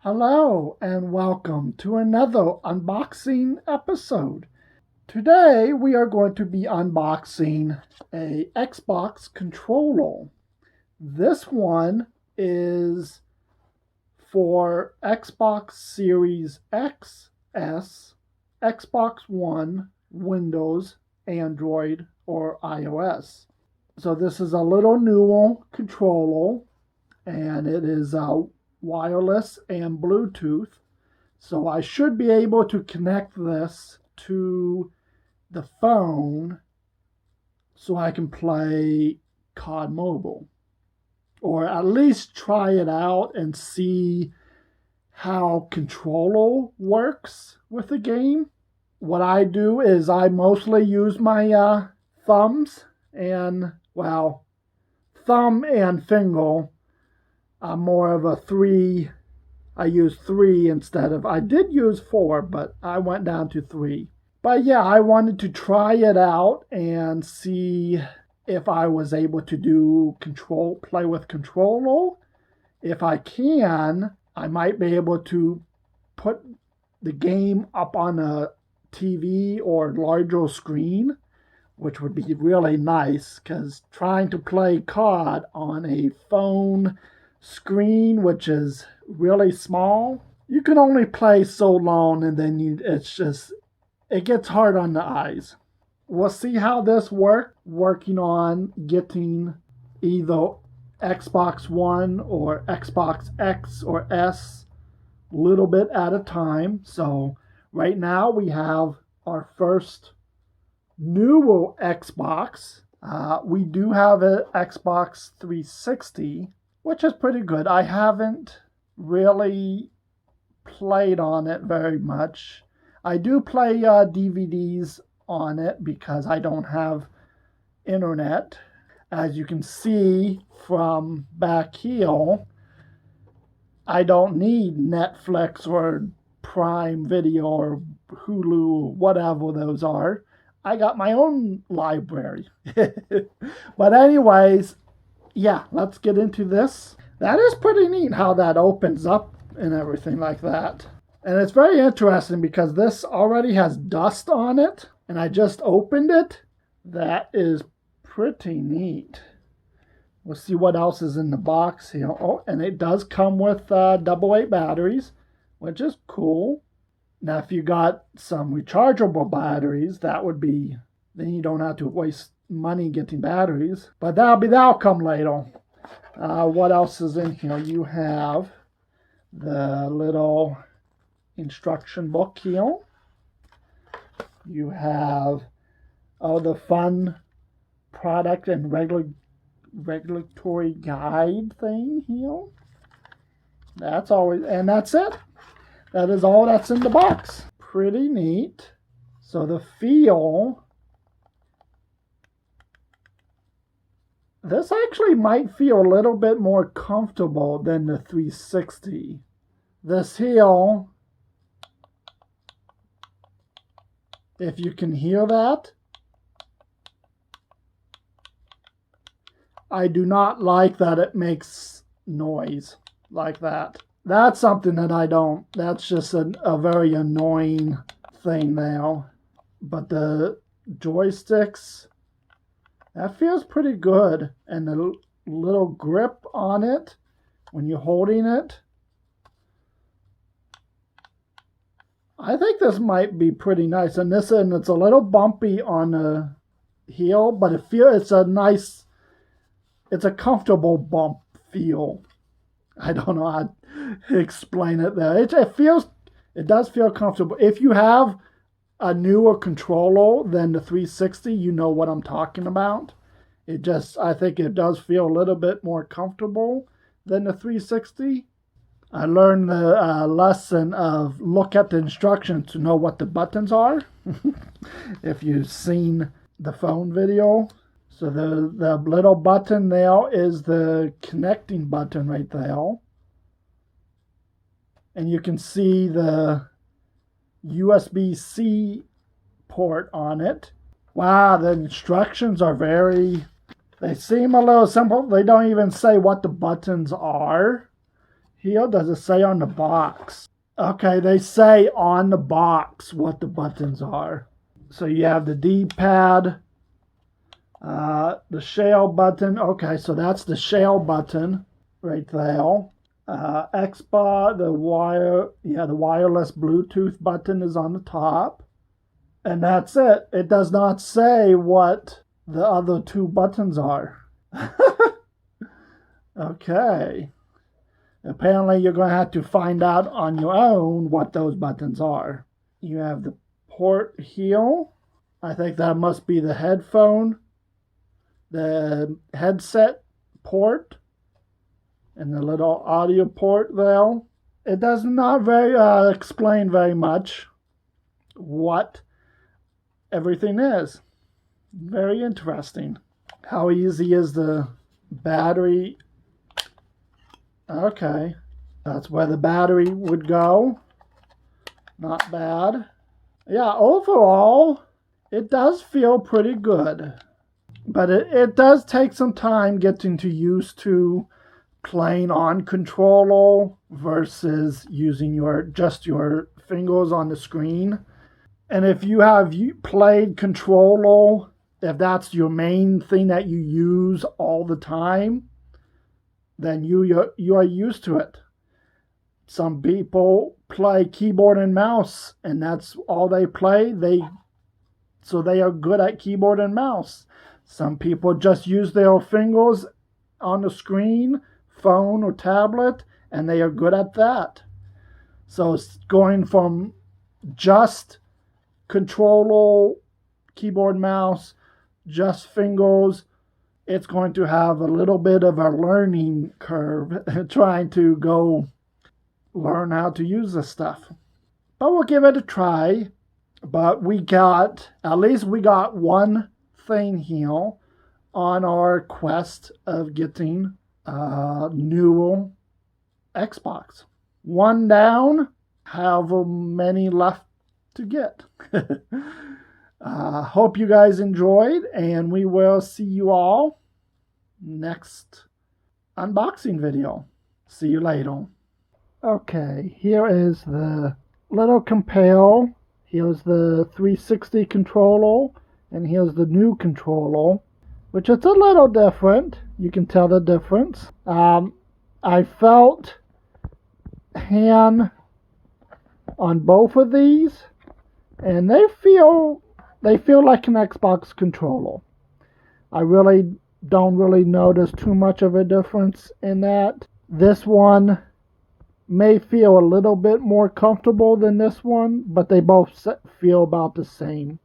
Hello and welcome to another unboxing episode. Today we are going to be unboxing a Xbox controller. This one is for Xbox Series X, S, Xbox One, Windows, Android, or iOS. So this is a little newer controller, and it is wireless and Bluetooth. So I should be able to connect this to the phone so I can play COD Mobile. Or at least try it out and see how controller works with the game. What I do is I mostly use my thumbs and, thumb and finger. I'm more of a 3. I use 3 instead of, I did use 4, but I went down to 3. But yeah, I wanted to try it out and see if I was able to play with controller. If I can, I might be able to put the game up on a TV or larger screen, which would be really nice, because trying to play COD on a phone screen, which is really small, you can only play so long, and then it gets hard on the eyes. We'll see how this working on getting either Xbox One or Xbox X or S little bit at a time. So right now we have our first newer Xbox. We do have an Xbox 360, which is pretty good. I haven't really played on it very much. I do play DVDs on it because I don't have internet. As you can see from back here, I don't need Netflix or Prime Video or Hulu, whatever those are. I got my own library. But anyways, yeah, let's get into this. That is pretty neat how that opens up and everything like that. And it's very interesting because this already has dust on it, and I just opened it. That is pretty neat. We'll see what else is in the box here. Oh, and it does come with AA batteries, which is cool. Now, if you got some rechargeable batteries, then you don't have to waste money getting batteries. But that'll come later. What else is in here? You have the little instruction book here. You have the fun product and regulatory guide thing here. That's it. That is all that's in the box. Pretty neat. So the feel, this actually might feel a little bit more comfortable than the 360. This here, if you can hear that, I do not like that it makes noise like that. That's something that I don't. That's just a very annoying thing now. But the joysticks, that feels pretty good. And the little grip on it when you're holding it, I think this might be pretty nice. And it's a little bumpy on the heel, but it's a comfortable bump feel. I don't know how to explain it there. It does feel comfortable. If you have a newer controller than the 360, you know what I'm talking about. I think it does feel a little bit more comfortable than the 360. I learned the lesson of look at the instructions to know what the buttons are. If you've seen the phone video. So the little button there is the connecting button right there. And you can see the USB-C port on it. Wow, the instructions are they seem a little simple. They don't even say what the buttons are here? Does it say on the box? Okay, they say on the box what the buttons are. So you have the D-pad, the shell button. Okay, so that's the shell button right there. XBAR, the wireless Bluetooth button is on the top. And that's it. It does not say what the other two buttons are. Okay. Apparently you're going to have to find out on your own what those buttons are. You have the port here. I think that must be the headphone, the headset port, and the little audio port there. It does not explain very much what everything is. Very interesting. How easy is the battery? Okay, that's where the battery would go. Not bad. Yeah, overall, it does feel pretty good. But it does take some time getting used to playing on controller versus using just your fingers on the screen. And if you have played controller, if that's your main thing that you use all the time, then you are used to it. Some people play keyboard and mouse, and that's all they play. So they are good at keyboard and mouse. Some people just use their fingers on the screen, phone or tablet, and they are good at that. So it's going from just controller, keyboard, mouse, just fingers. It's going to have a little bit of a learning curve trying to go learn how to use this stuff. But we'll give it a try. But at least we got one thing here on our quest of getting a new Xbox. One down, however many left to get. Hope you guys enjoyed, and we will see you all next unboxing video. See you later. Okay, here is the little compare. Here's the 360 controller, and here's the new controller, which is a little different. You can tell the difference. I felt hand on both of these, and they feel like an Xbox controller. I really don't notice too much of a difference in that. This one may feel a little bit more comfortable than this one, but they both feel about the same.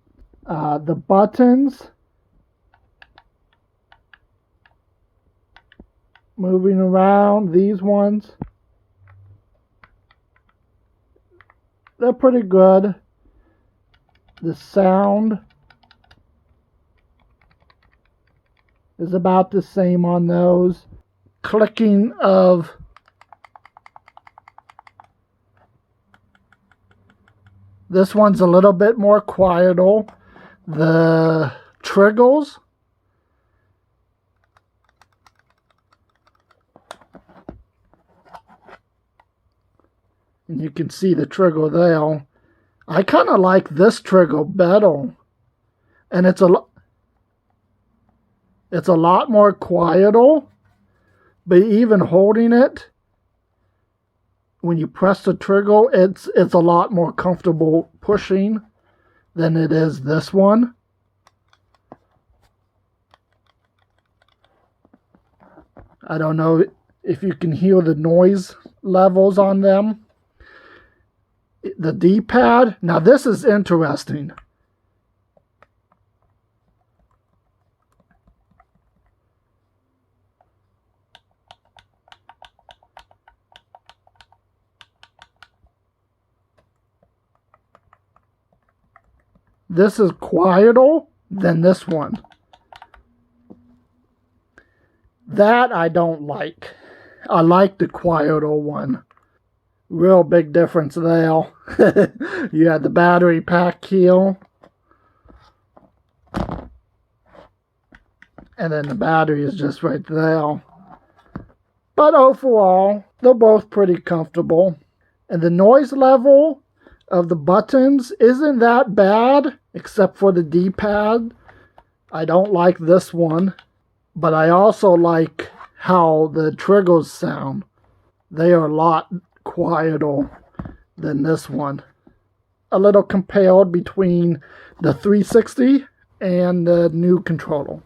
The buttons, moving around, these ones, they're pretty good. The sound is about the same on those. Clicking of this one's a little bit more quieter. The triggers, and you can see the trigger there. I kind of like this trigger better, and it's a lot more quieter, but even holding it, when you press the trigger, it's a lot more comfortable pushing than it is this one. I don't know if you can hear the noise levels on them. The D-pad, now this is interesting. This is quieter than this one. That I don't like. I like the quieter one. Real big difference there. You have the battery pack here. And then the battery is just right there. But overall, They're both pretty comfortable. And the noise level of the buttons isn't that bad, except for the D-pad. I don't like this one, but I also like how the triggers sound. They are a lot quieter than this one. A little compared between the 360 and the new controller.